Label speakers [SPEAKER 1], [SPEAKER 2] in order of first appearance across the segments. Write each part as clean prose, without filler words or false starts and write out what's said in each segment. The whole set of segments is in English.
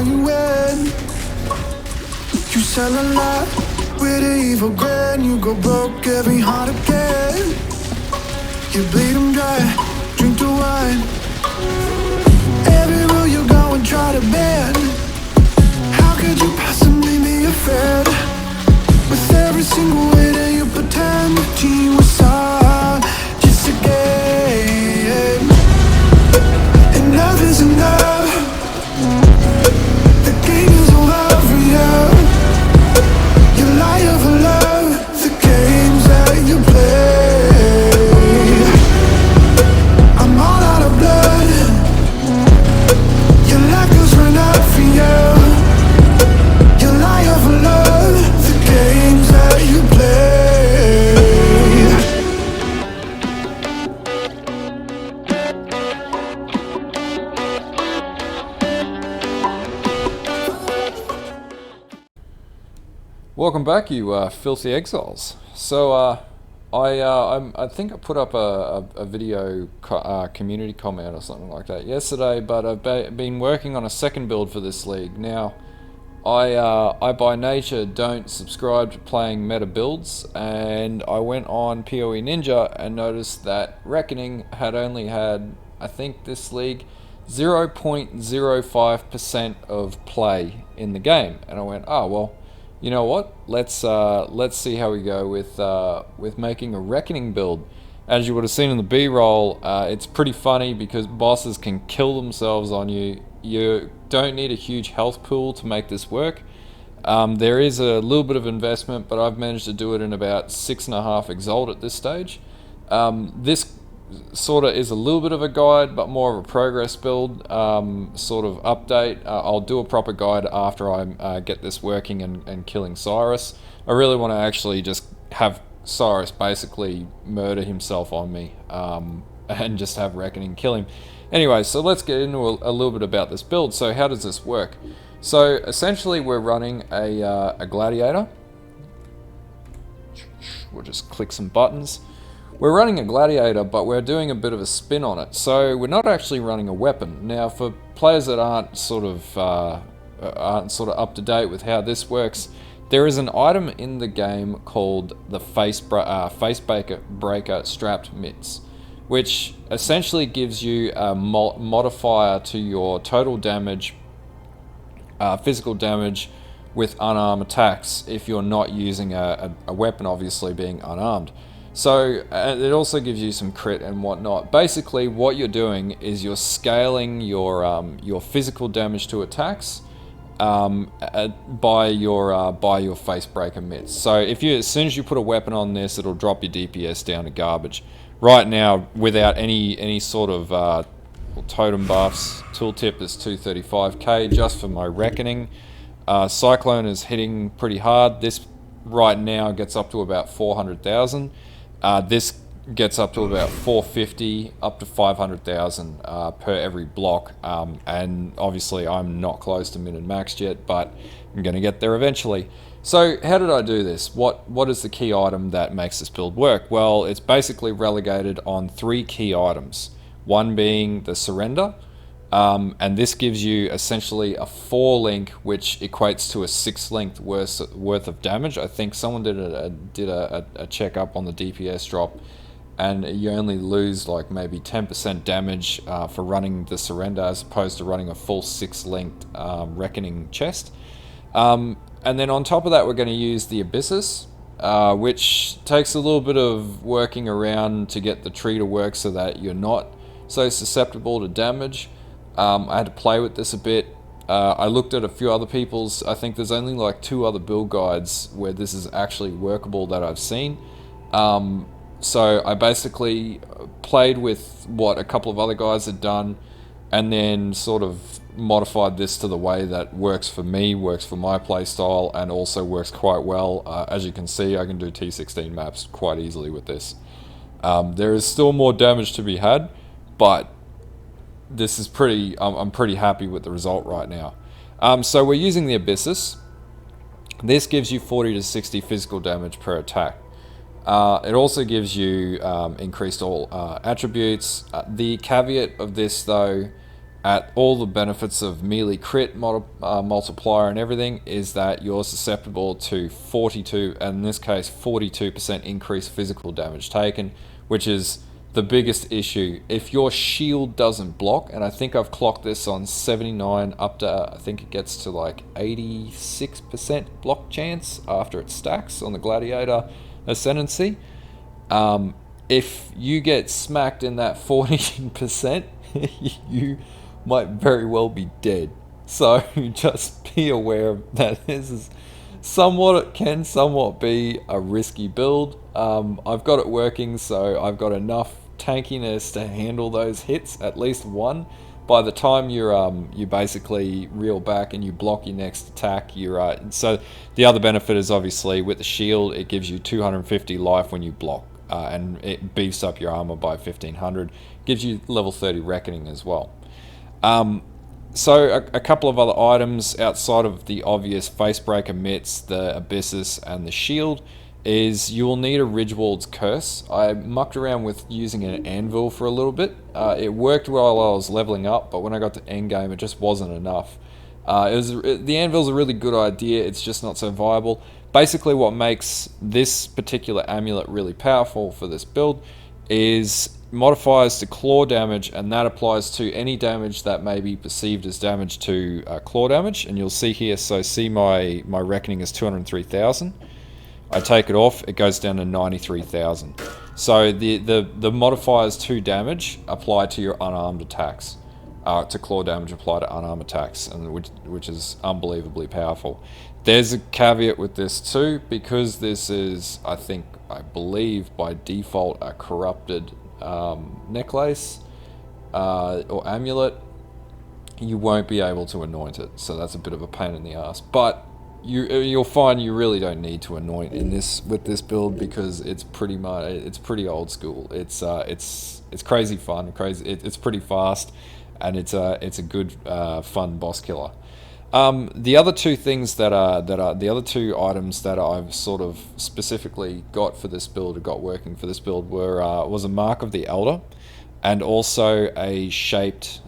[SPEAKER 1] you win. You sell a lot with an evil grin. You go broke every heart again. You bleed them dry, drink the wine. Every rule you go and try to bend. How could you possibly be a friend? With every single way that you pretend that you were sorry, just a game. Enough is enough. The game is over for you. You lie over love, the games that you play. I'm all out of blood. Your life goes run out for you. You lie over love, the games that you play.
[SPEAKER 2] Welcome back, you filthy exiles. So I think I put up a video community comment or something like that yesterday, but I've been working on a second build for this league. Now, I by nature don't subscribe to playing meta builds, and I went on PoE Ninja and noticed that Reckoning had only had, I think this league, 0.05% of play in the game, and I went, oh well, you know what? Let's see how we go with making a Reckoning build. As you would have seen in the B-roll, it's pretty funny because bosses can kill themselves on you. You don't need a huge health pool to make this work. There is a little bit of investment, but I've managed to do it in about 6.5 exalt at this stage. This sort of is a little bit of a guide, but more of a progress build sort of update. I'll do a proper guide after I get this working and killing Cyrus. I really want to actually just have Cyrus basically murder himself on me and just have Reckoning kill him. Anyway, so let's get into a little bit about this build. So how does this work? So essentially we're running a Gladiator. We'll just click some buttons. We're running a Gladiator, but we're doing a bit of a spin on it. So we're not actually running a weapon. Now, for players that aren't sort of up to date with how this works, there is an item in the game called the Facebreaker strapped mitts, which essentially gives you a modifier to your total damage, physical damage, with unarmed attacks if you're not using a weapon, obviously being unarmed. So it also gives you some crit and whatnot. Basically, what you're doing is you're scaling your physical damage to attacks by your Facebreaker mitts. So as soon as you put a weapon on this, it'll drop your DPS down to garbage. Right now, without any sort of totem buffs, tooltip is 235k just for my Reckoning. Cyclone is hitting pretty hard. This right now gets up to about 400,000. This gets up to about 450, up to 500,000 per every block. And obviously I'm not close to min and maxed yet, but I'm going to get there eventually. So how did I do this? What is the key item that makes this build work? Well, it's basically relegated on 3 key items. One being the Surrender. And this gives you essentially a 4 link, which equates to a 6 link worth of damage. I think someone did a check up on the DPS drop, and you only lose like maybe 10% damage for running the Surrender as opposed to running a full 6 linked Reckoning chest. And then on top of that, we're going to use the Abyssus, which takes a little bit of working around to get the tree to work so that you're not so susceptible to damage. I had to play with this a bit. I looked at a few other people's. I think there's only like 2 other build guides where this is actually workable that I've seen. So I basically played with what a couple of other guys had done, and then sort of modified this to the way that works for me, works for my playstyle, and also works quite well. As you can see, I can do T16 maps quite easily with this. There is still more damage to be had, but this is pretty. I'm pretty happy with the result right now. So we're using the Abyssus. This gives you 40 to 60 physical damage per attack. It also gives you increased all attributes. The caveat of this, though, at all the benefits of melee crit multiplier and everything, is that you're susceptible to 42, and in this case 42% increased physical damage taken, which is the biggest issue. If your shield doesn't block, and I think I've clocked this on 79 up to, I think it gets to like 86% block chance after it stacks on the Gladiator Ascendancy. If you get smacked in that 14%, you might very well be dead. So just be aware that this is can somewhat be a risky build. I've got it working, so I've got enough tankiness to handle those hits, at least one. By the time you basically reel back and you block your next attack, so the other benefit is obviously with the shield, it gives you 250 life when you block, and it beefs up your armor by 1500. Gives you level 30 reckoning as well. So a couple of other items outside of the obvious Facebreaker mitts, the Abyssus, and the shield is you will need a Ridgewald's Curse. I mucked around with using an anvil for a little bit. It worked while I was leveling up, but when I got to endgame, it just wasn't enough. The anvil's a really good idea, it's just not so viable. Basically what makes this particular amulet really powerful for this build is modifiers to claw damage, and that applies to any damage that may be perceived as damage to claw damage. And you'll see here, so see my reckoning is 203,000. I take it off, it goes down to 93,000. So the modifiers to damage apply to your unarmed attacks. To claw damage apply to unarmed attacks, and which is unbelievably powerful. There's a caveat with this too, because this is, I believe by default, a corrupted necklace or amulet. You won't be able to anoint it, so that's a bit of a pain in the ass. But you'll find you really don't need to anoint with this build, because it's pretty old school. It's crazy fun, it's pretty fast, and it's a good fun boss killer. The other two things the other two items that I've sort of specifically got for this build, or got working for this build, was a Mark of the Elder, and also a shaped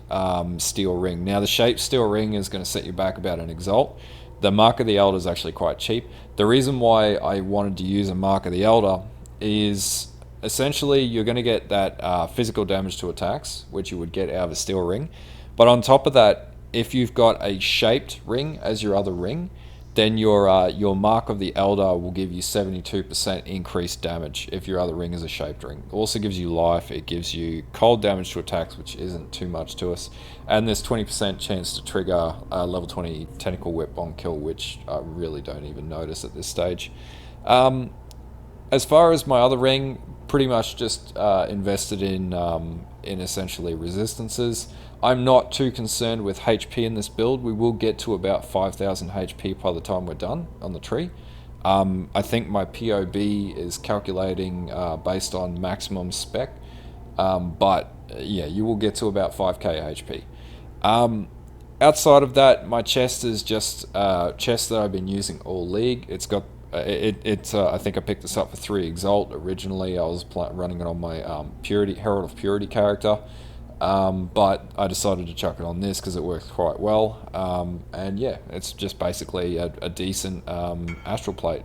[SPEAKER 2] steel ring. Now the shaped steel ring is going to set you back about an exalt. The Mark of the Elder is actually quite cheap. The reason why I wanted to use a Mark of the Elder is essentially you're going to get that physical damage to attacks, which you would get out of a steel ring, but on top of that, if you've got a shaped ring as your other ring, then your Mark of the Elder will give you 72% increased damage if your other ring is a shaped ring. It also gives you life, it gives you cold damage to attacks, which isn't too much to us, and there's 20% chance to trigger a level 20 Tentacle Whip on kill, which I really don't even notice at this stage. As far as my other ring, pretty much just invested in essentially resistances. I'm not too concerned with HP in this build. We will get to about 5,000 HP by the time we're done on the tree. I think my POB is calculating based on maximum spec, but yeah, you will get to about 5k HP. Outside of that, my chest is just chest that I've been using all league. It's got I think I picked this up for 3 Exalt. Originally, I was running it on my Herald of Purity character, but I decided to chuck it on this because it works quite well. And yeah, it's just basically a decent astral plate.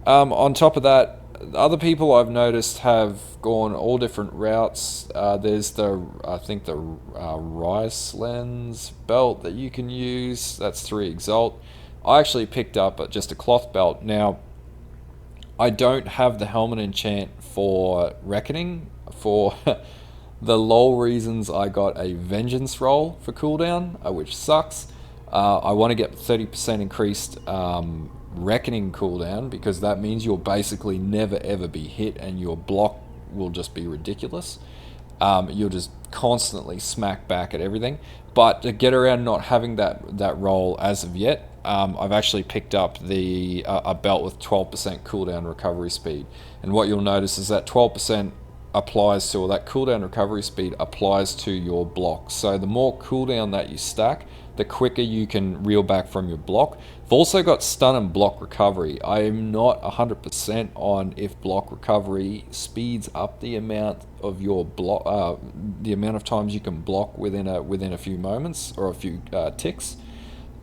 [SPEAKER 2] On top of that, other people I've noticed have gone all different routes. There's I think the Rice Lens belt that you can use. That's 3 Exalt. I actually picked up just a cloth belt. Now, I don't have the helmet enchant for Reckoning. For the lol reasons, I got a Vengeance roll for cooldown, which sucks. I want to get 30% increased Reckoning cooldown, because that means you'll basically never ever be hit, and your block will just be ridiculous. You'll just constantly smack back at everything. But to get around not having that roll as of yet, I've actually picked up a belt with 12% cooldown recovery speed. And what you'll notice is that 12% applies to, or that cooldown recovery speed applies to your block. So the more cooldown that you stack, the quicker you can reel back from your block. I've also got stun and block recovery. I am not 100% on if block recovery speeds up the amount of your block, the amount of times you can block within a few moments or a few ticks,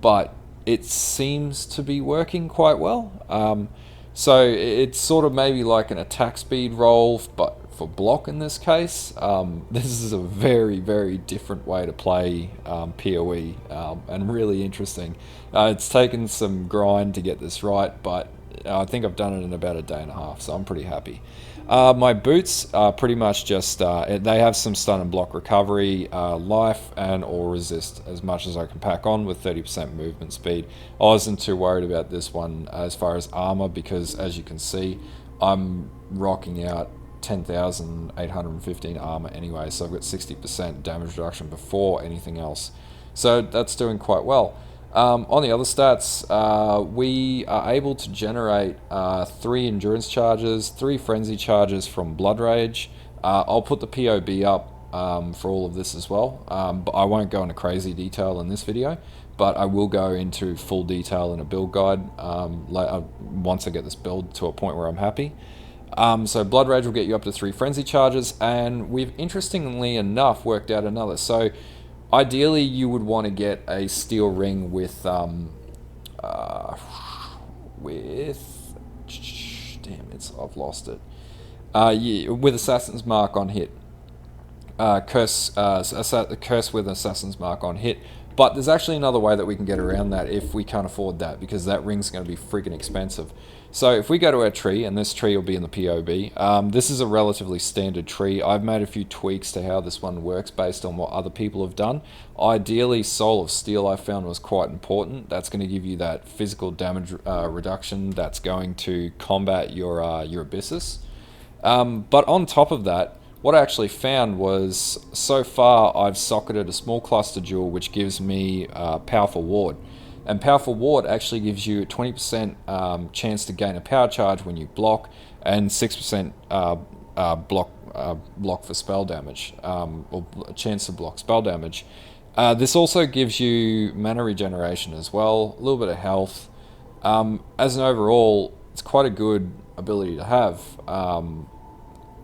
[SPEAKER 2] but it seems to be working quite well. So it's sort of maybe like an attack speed roll, but for block in this case. This is a very, very different way to play PoE, and really interesting. It's taken some grind to get this right, but I think I've done it in about a day and a half, so I'm pretty happy. My boots are pretty much just, they have some stun and block recovery, life, and or resist as much as I can pack on with 30% movement speed. I wasn't too worried about this one as far as armor because, as you can see, I'm rocking out 10,815 armor anyway, so I've got 60% damage reduction before anything else. So that's doing quite well. On the other stats, we are able to generate 3 endurance charges, 3 frenzy charges from Blood Rage. I'll put the POB up for all of this as well, but I won't go into crazy detail in this video, but I will go into full detail in a build guide once I get this build to a point where I'm happy. So Blood Rage will get you up to 3 frenzy charges, and we've interestingly enough worked out another. So ideally, you would want to get a steel ring with damn it, I've lost it. Yeah, with Assassin's Mark on hit. Curse with Assassin's Mark on hit. But there's actually another way that we can get around that if we can't afford that, because that ring's going to be freaking expensive. So if we go to our tree, and this tree will be in the POB, this is a relatively standard tree. I've made a few tweaks to how this one works based on what other people have done. Ideally, Soul of Steel I found was quite important. That's going to give you that physical damage reduction that's going to combat your Abyssus. But on top of that, what I actually found was, so far I've socketed a small cluster jewel which gives me Powerful Ward. And Powerful Ward actually gives you a 20% chance to gain a power charge when you block, and 6% block for spell damage, or a chance to block spell damage. This also gives you mana regeneration as well, a little bit of health. As an overall, it's quite a good ability to have.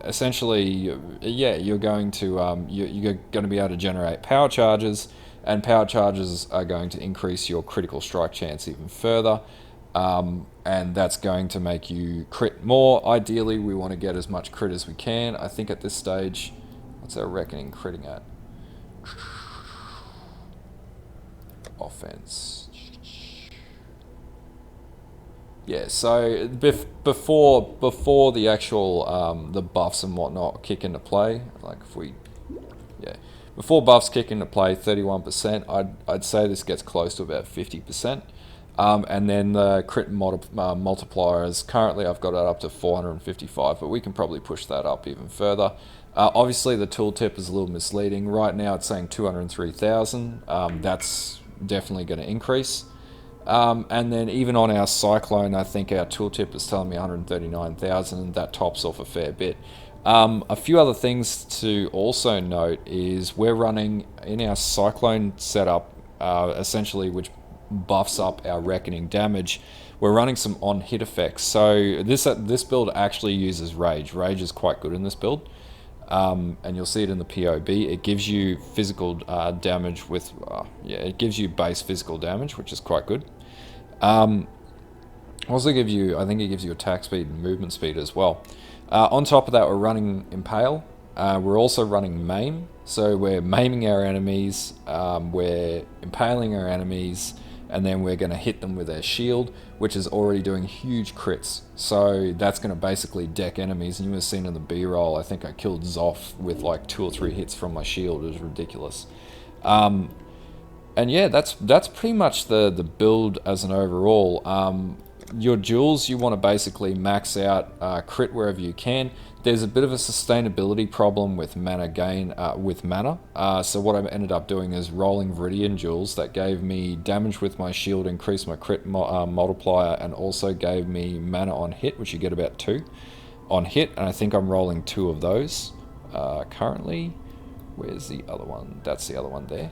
[SPEAKER 2] Essentially, yeah, you're going to you're going to be able to generate power charges, and power charges are going to increase your critical strike chance even further, and that's going to make you crit more. Ideally, we want to get as much crit as we can. I think at this stage, what's our reckoning critting at? Offense. Yeah, so before the actual the buffs and whatnot kick into play, like before buffs kick into play, 31%. I'd say this gets close to about 50%, and then the crit multipliers. Currently, I've got it up to 455, but we can probably push that up even further. Obviously, the tooltip is a little misleading. Right now, it's saying 203,000. That's definitely going to increase. And then even on our Cyclone, I think our tooltip is telling me 139,000, and that tops off a fair bit. A few other things to also note is we're running in our Cyclone setup, essentially, which buffs up our Reckoning damage. We're running some on-hit effects. So this build actually uses Rage. Rage is quite good in this build. And you'll see it in the POB. It gives you physical damage with, it gives you base physical damage, which is quite good. Also give you, I think it gives you attack speed and movement speed as well. On top of that, we're running Impale. We're also running Maim. So we're maiming our enemies, we're impaling our enemies, and then we're going to hit them with our shield, which is already doing huge crits. So that's going to basically deck enemies. And you would have seen in the B-roll, I think I killed Zoff with like 2 or 3 hits from my shield. It was ridiculous. And yeah, that's pretty much the build as an overall. Your jewels, you want to basically max out crit wherever you can. There's a bit of a sustainability problem with mana gain, with mana. So what I ended up doing is rolling Viridian jewels that gave me damage with my shield, increased my crit multiplier, and also gave me mana on hit, which you get about 2 on hit. And I think I'm rolling 2 of those currently. Where's the other one? That's the other one there.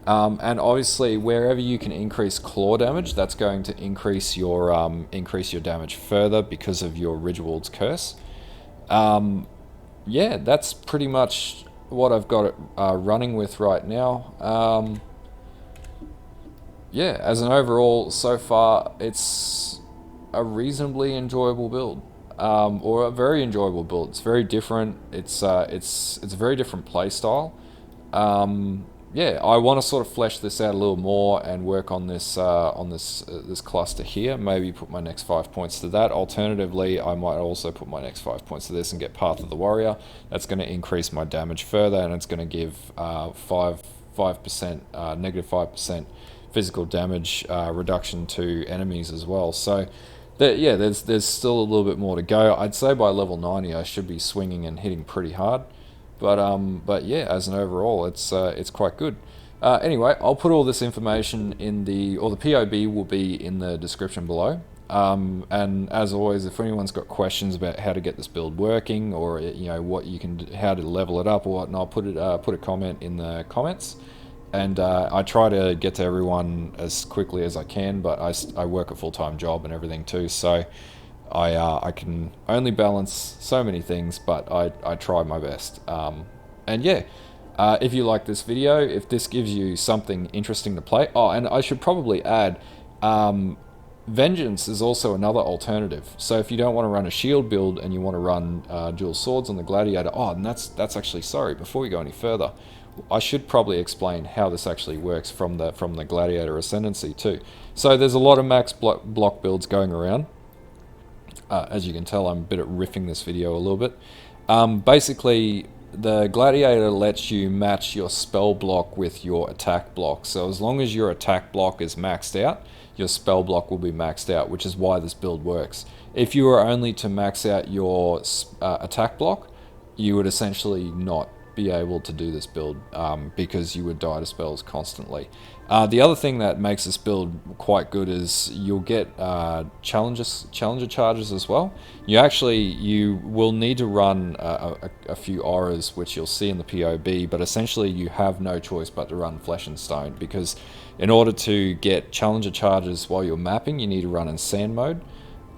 [SPEAKER 2] And obviously, wherever you can increase claw damage, that's going to increase your damage further because of your Ridgewald's Curse. Yeah, that's pretty much what I've got it running with right now. Yeah, as an overall, so far, it's a reasonably enjoyable build, or a very enjoyable build. It's very different. It's a very different play style. Yeah, I want to sort of flesh this out a little more and work on this this cluster here. Maybe put my next 5 points to that. Alternatively, I might also put my next 5 points to this and get Path of the Warrior. That's going to increase my damage further, and it's going to give 5% negative 5% physical damage reduction to enemies as well. So, yeah, there's still a little bit more to go. I'd say by level 90, I should be swinging and hitting pretty hard. But yeah, as an overall, it's quite good. Anyway, I'll put all this information in the POB will be in the description below. And as always, if anyone's got questions about how to get this build working, or what you can, how to level it up or whatnot, put a comment in the comments. And I try to get to everyone as quickly as I can, but I work a full-time job and everything too, so I can only balance so many things, but I try my best. And yeah, if you like this video, if this gives you something interesting to play, and I should probably add, Vengeance is also another alternative. So if you don't want to run a shield build and you want to run dual swords on the Gladiator, and that's actually, sorry, before we go any further, I should probably explain how this actually works from the Gladiator Ascendancy too. So there's a lot of max block builds going around. As you can tell, I'm a bit at riffing this video a little bit. Basically, the Gladiator lets you match your spell block with your attack block. So as long as your attack block is maxed out, your spell block will be maxed out, which is why this build works. If you were only to max out your attack block, you would essentially not be able to do this build because you would die to spells constantly. The other thing that makes this build quite good is you'll get challenger charges as well. You will need to run a few auras, which you'll see in the POB, but essentially you have no choice but to run Flesh and Stone, because in order to get challenger charges while you're mapping, you need to run in sand mode.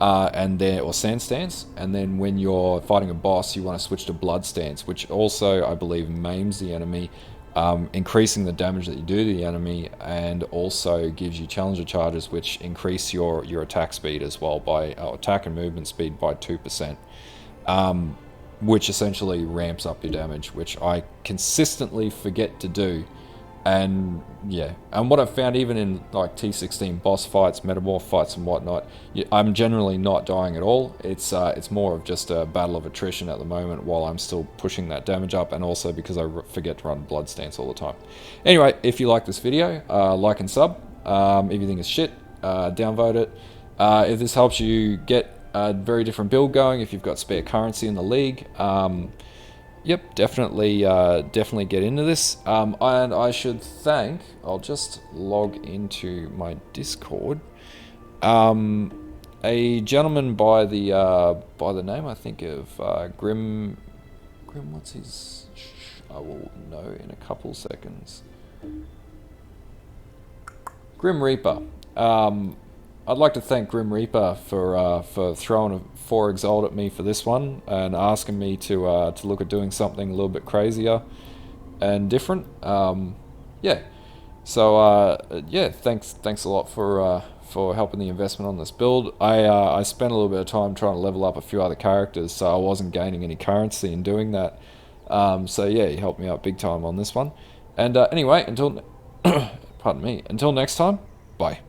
[SPEAKER 2] Or sand stance, and then when you're fighting a boss, you want to switch to blood stance, which also, I believe, maims the enemy, increasing the damage that you do to the enemy, and also gives you challenger charges, which increase your attack speed as well by attack and movement speed by 2%, which essentially ramps up your damage, which I consistently forget to do. And yeah, and what I've found, even in like T16 boss fights, metamorph fights and whatnot, I'm generally not dying at all. It's more of just a battle of attrition at the moment while I'm still pushing that damage up, and also because I forget to run blood stance all the time. Anyway, if you like this video, like and sub. If you think it's shit, downvote it. If this helps you get a very different build going, if you've got spare currency in the league, yep, definitely get into this. And I should thank, I'll just log into my Discord, a gentleman by the name, I think, of Grim, what's his, I will know in a couple seconds. Grim Reaper. I'd like to thank Grim Reaper for throwing a 4 exalt at me for this one, and asking me to look at doing something a little bit crazier and different. Yeah. So yeah, thanks a lot for helping the investment on this build. I spent a little bit of time trying to level up a few other characters, so I wasn't gaining any currency in doing that. So yeah, he helped me out big time on this one. And anyway, until pardon me, until next time, bye.